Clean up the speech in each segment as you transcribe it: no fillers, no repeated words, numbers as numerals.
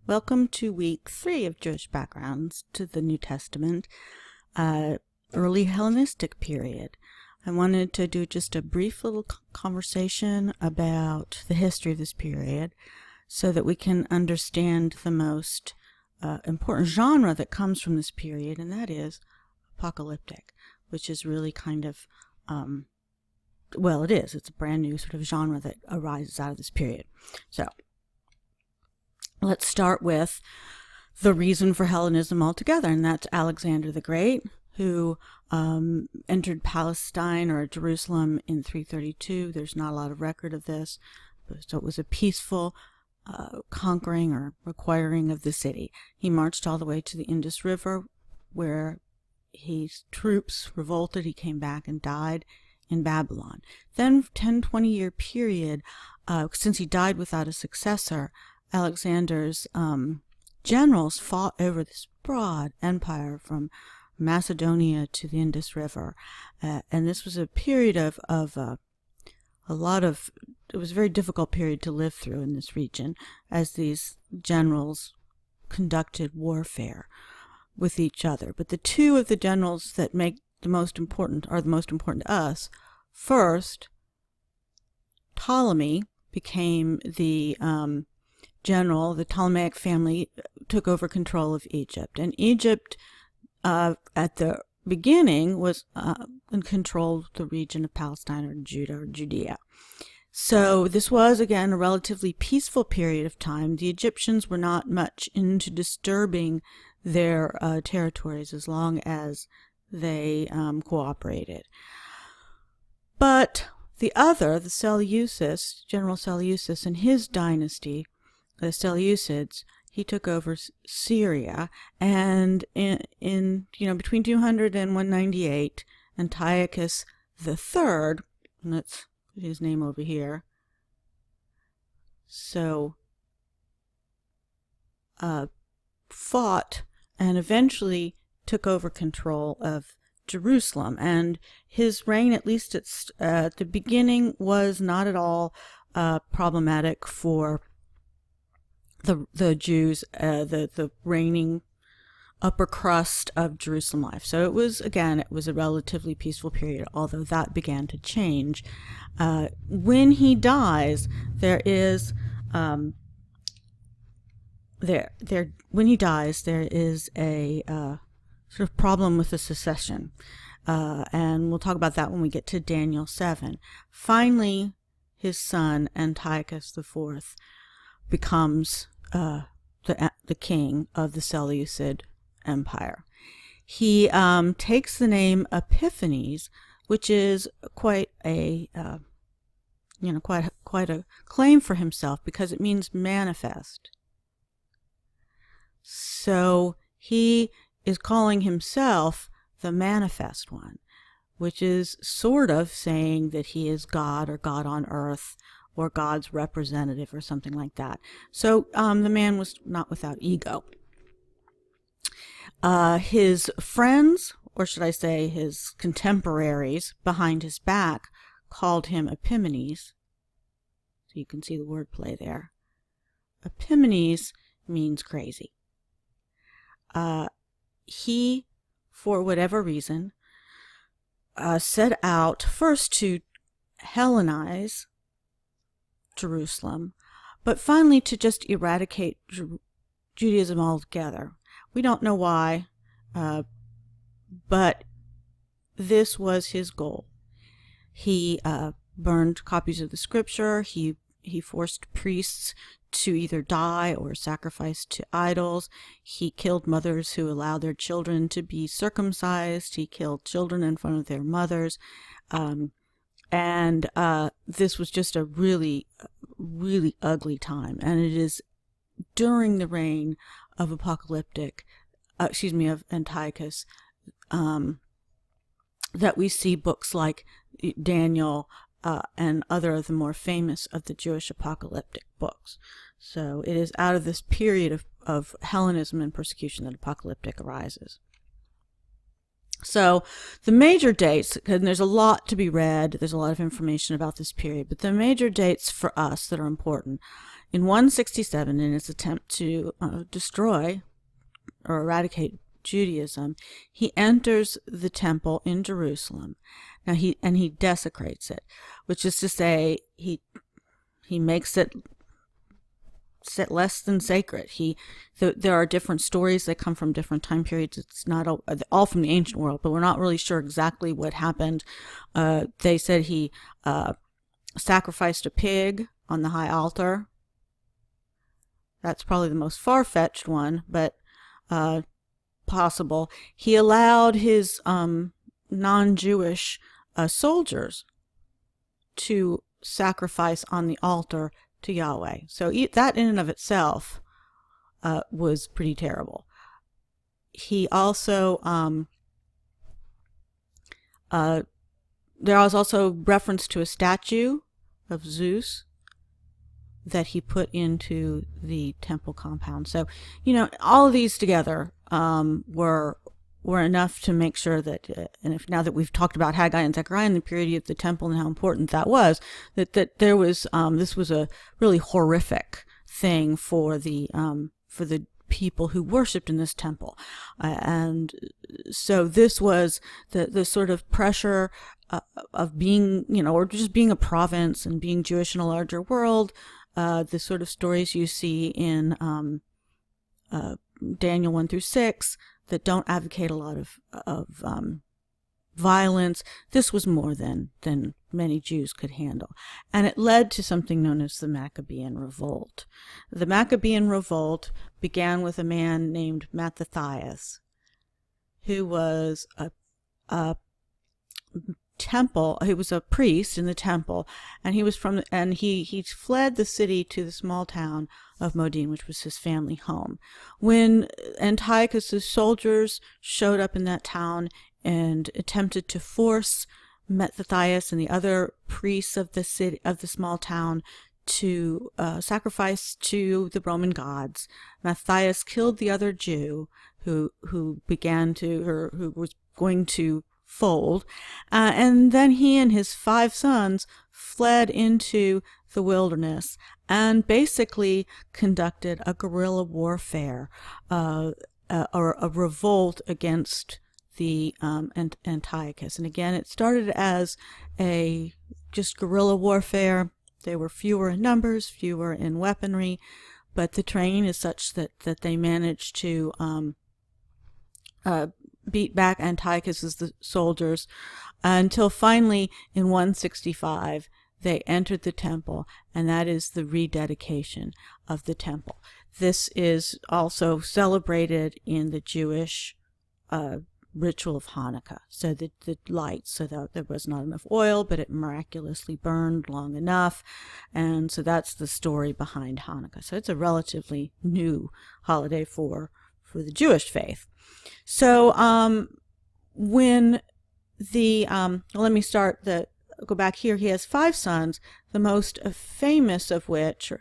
Welcome to week 3 of Jewish Backgrounds to the New Testament, early Hellenistic period. I wanted to do just a brief little conversation about the history of this period so that we can understand the most important genre that comes from this period, and that is apocalyptic, which is really kind of, it's a brand new sort of genre that arises out of this period. So let's start with the reason for Hellenism altogether, and that's Alexander the Great, who entered Palestine or Jerusalem in 332. There's not a lot of record of this, so it was a peaceful conquering or acquiring of the city. He marched all the way to the Indus River, where his troops revolted. He came back and died in Babylon. Then 10-20 year period, since he died without a successor, Alexander's generals fought over this broad empire from Macedonia to the Indus River, and this was a period of it was a very difficult period to live through in this region, as these generals conducted warfare with each other. But the two of the generals that are the most important to us. First, Ptolemy became the general. The Ptolemaic family took over control of Egypt, and Egypt at the beginning was and controlled the region of Palestine or Judah or Judea. So this was, again, a relatively peaceful period of time. The Egyptians were not much into disturbing their territories as long as they cooperated. But the Seleucus, General Seleucus, and his dynasty, the Seleucids, he took over Syria, and in between 200 and 198, Antiochus III, let's put his name over here, fought and eventually took over control of Jerusalem, and his reign, at least at the beginning, was not at all problematic for the Jews, the reigning upper crust of Jerusalem life. So it was a relatively peaceful period, although that began to change. When he dies, there is a sort of problem with the succession, and we'll talk about that when we get to Daniel 7. Finally, his son Antiochus IV becomes the king of the Seleucid Empire. He takes the name Epiphanes, which is quite a claim for himself, because it means manifest. So he is calling himself the manifest one, which is sort of saying that he is God, or God on earth, or God's representative, or something like that. So the man was not without ego. His friends, or should I say his contemporaries behind his back, called him Epimanes. So you can see the wordplay there. Epimanes means crazy. He, for whatever reason, set out first to Hellenize Jerusalem, but finally to just eradicate Judaism altogether. We don't know why, but this was his goal. He burned copies of the scripture. He forced priests to either die or sacrifice to idols. He killed mothers who allowed their children to be circumcised. He killed children in front of their mothers. And this was just a really, really ugly time. And it is during the reign of of Antiochus, that we see books like Daniel and other of the more famous of the Jewish apocalyptic books. So it is out of this period of Hellenism and persecution that apocalyptic arises. So the major dates, and there's a lot to be read, there's a lot of information about this period, but the major dates for us that are important in 167, in its attempt to destroy or eradicate Judaism, he enters the temple in Jerusalem. Now he desecrates it, which is to say he makes it less than sacred. There are different stories that come from different time periods. It's not all from the ancient world, but we're not really sure exactly what happened. They said he sacrificed a pig on the high altar. That's probably the most far-fetched one, but possible. He allowed his non-Jewish soldiers to sacrifice on the altar to Yahweh. So that in and of itself was pretty terrible. He also there was also reference to a statue of Zeus that he put into the temple compound. So, all of these together were enough to make sure that, now that we've talked about Haggai and Zechariah and the purity of the temple and how important that was, that there was this was a really horrific thing for the people who worshipped in this temple, and so this was the sort of pressure of being, or just being a province and being Jewish in a larger world. The sort of stories you see in Daniel 1-6 that don't advocate a lot of violence. This was more than many Jews could handle. And it led to something known as the Maccabean Revolt. The Maccabean Revolt began with a man named Mattathias, who was he was a priest in the temple, and he fled the city to the small town of Modin, which was his family home. When Antiochus's soldiers showed up in that town and attempted to force Mattathias and the other priests of the small town to sacrifice to the Roman gods, Mattathias killed the other Jew who was going to fold, and then he and his 5 sons fled into the wilderness and basically conducted a guerrilla warfare, or a revolt against the Antiochus. And again, it started as a just guerrilla warfare. They were fewer in numbers, fewer in weaponry, but the terrain is such that they managed to beat back Antiochus's soldiers until finally in 165 they entered the temple, and that is the rededication of the temple. This is also celebrated in the Jewish ritual of Hanukkah. So the lights, so that there was not enough oil, but it miraculously burned long enough, and so that's the story behind Hanukkah. So it's a relatively new holiday for the Jewish faith. So when let me go back here. He has 5 sons, the most famous of which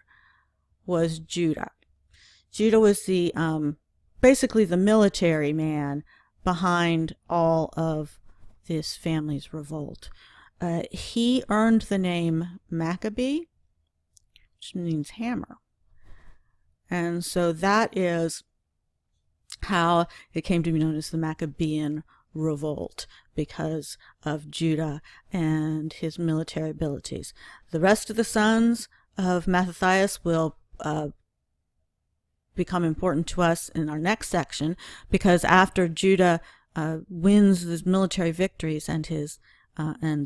was Judah. Judah was the basically the military man behind all of this family's revolt. He earned the name Maccabee, which means hammer. And so that is how it came to be known as the Maccabean Revolt, because of Judah and his military abilities. The rest of the sons of Mattathias will become important to us in our next section, because after Judah wins these military victories and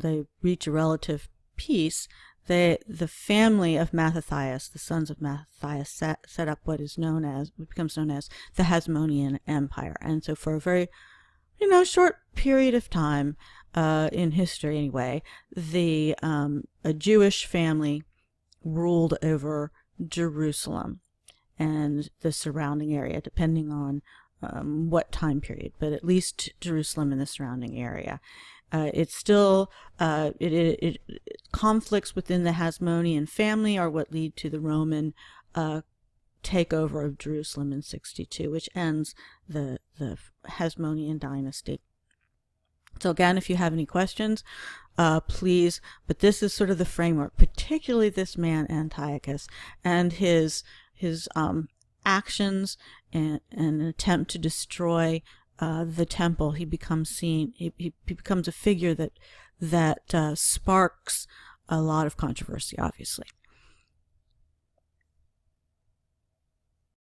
they reach a relative peace, the family of Mattathias, the sons of Mattathias, set up what becomes known as the Hasmonean Empire. And so for a very short period of time in history anyway, a Jewish family ruled over Jerusalem and the surrounding area, depending on what time period, but at least Jerusalem and the surrounding area. It's still conflicts within the Hasmonean family are what lead to the Roman takeover of Jerusalem in 62, which ends the Hasmonean dynasty. So again, if you have any questions, please, but this is sort of the framework, particularly this man Antiochus and his actions and an attempt to destroy the temple. He becomes seen. He becomes a figure that sparks a lot of controversy, obviously.